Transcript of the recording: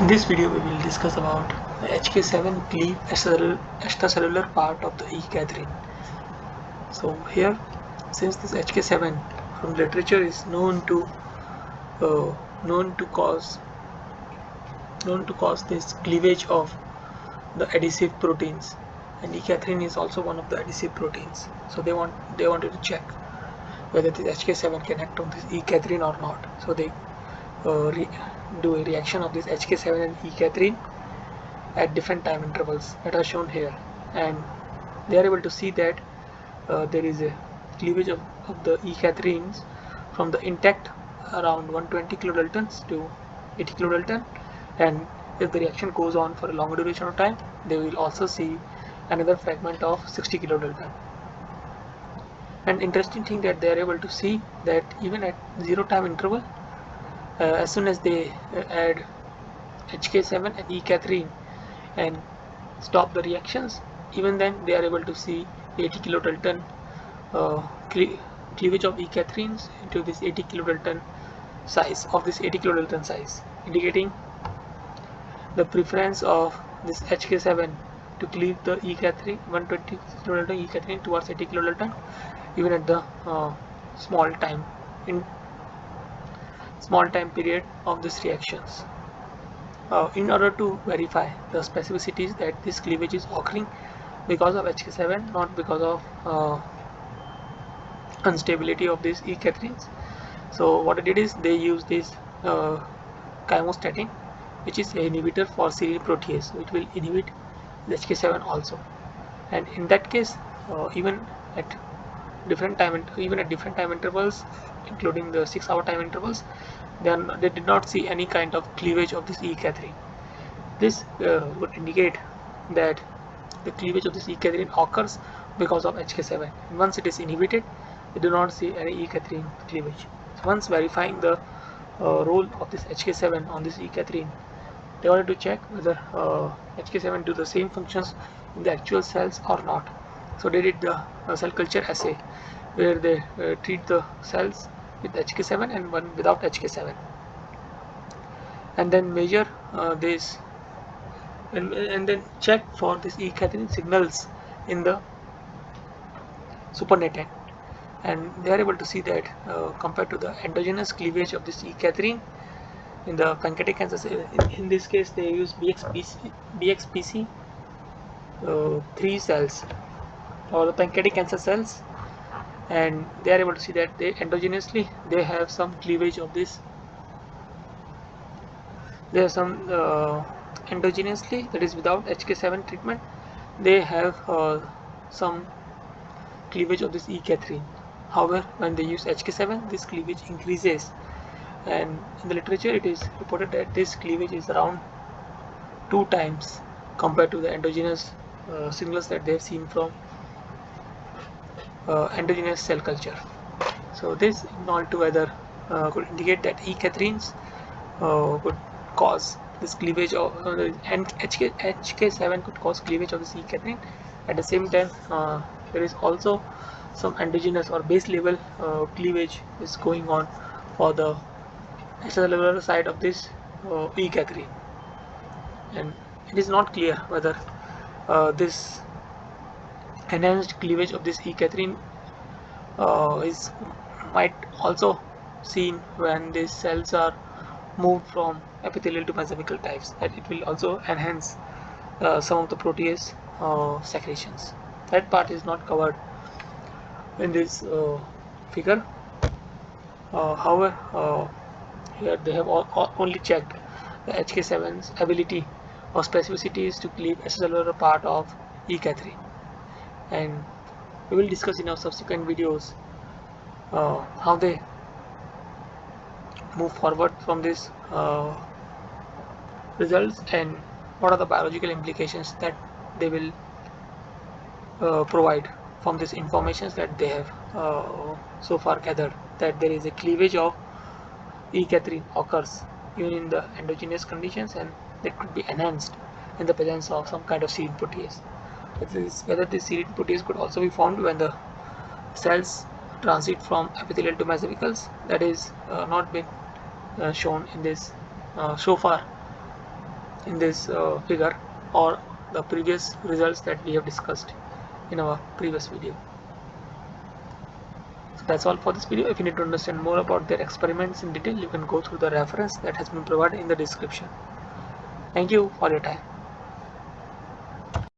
In this video, we will discuss about the hk7 cleave extracellular part of the E-Cadherin. So here, since this hk7 from literature is known to cause this cleavage of the adhesive proteins, and E-Cadherin is also one of the adhesive proteins. So they wanted to check whether this hk7 can act on this E-Cadherin or not. So they do a reaction of this hk7 and E-Cadherin at different time intervals that are shown here, and they are able to see that there is a cleavage of the E-Cadherins from the intact around 120 kilodaltons to 80 kilodalton, and if the reaction goes on for a longer duration of time, they will also see another fragment of 60 kilodalton. And interesting thing that they are able to see that even at 0 time interval, as soon as they add hk7 and E-Cadherin and stop the reactions, even then they are able to see 80 kilodalton cleavage of E-Cadherins into this 80 kilodalton size, indicating the preference of this hk7 to cleave the E-Cadherin 120 kilodalton E-Cadherin towards 80 kilodalton even at the small time period of these reactions. In order to verify the specificities that this cleavage is occurring because of hk7, not because of instability of these E-Cadherins. So what I did is they use this chymostatin, which is an inhibitor for serine protease, which will inhibit the hk7 also. And in that case, even at different time intervals, including the 6-hour time intervals, then they did not see any kind of cleavage of this E-Cadherin. This would indicate that the cleavage of this E-Cadherin occurs because of hk7. And once it is inhibited, they do not see any E-Cadherin cleavage. So once verifying the role of this hk7 on this E-Cadherin, they wanted to check whether hk7 do the same functions in the actual cells or not. So they did the cell culture assay, where they treat the cells with hk7 and one without hk7, and then measure this and then check for this E-Cadherin signals in the supernatant, and they are able to see that compared to the endogenous cleavage of this E-Cadherin in the pancreatic cancer, in this case they use BXPC 3 cells or the pancreatic cancer cells, and they are able to see that they endogenously they have some cleavage of this. There are some endogenously, that is without hk7 treatment, they have some cleavage of this E-Cadherin. However, when they use hk7, this cleavage increases, and in the literature it is reported that this cleavage is around 2 times compared to the endogenous signals that they have seen from endogenous cell culture. So this altogether could indicate that E-Cadherins could cause this cleavage of and hk7 could cause cleavage of this E-Cadherin. At the same time, there is also some endogenous or base level cleavage is going on for the extracellular side of this E-Cadherin, and it is not clear whether this enhanced cleavage of this E-Cadherin might also seen when these cells are moved from epithelial to mesothelial types, that it will also enhance some of the protease secretions. That part is not covered in this figure. However, here they have only checked the hk7's ability or specificities to cleave extracellular part of E-Cadherin, and we will discuss in our subsequent videos how they move forward from this results and what are the biological implications that they will provide from this information that they have so far gathered, that there is a cleavage of E-Cadherin occurs even in the endogenous conditions, and that could be enhanced in the presence of some kind of serine protease. Whether this serine protease could also be formed when the cells transit from epithelial to mesothelials, that is not been shown in this so far in this figure or the previous results that we have discussed in our previous video. So that's all for this video. If you need to understand more about their experiments in detail, you can go through the reference that has been provided in the description. Thank you for your time.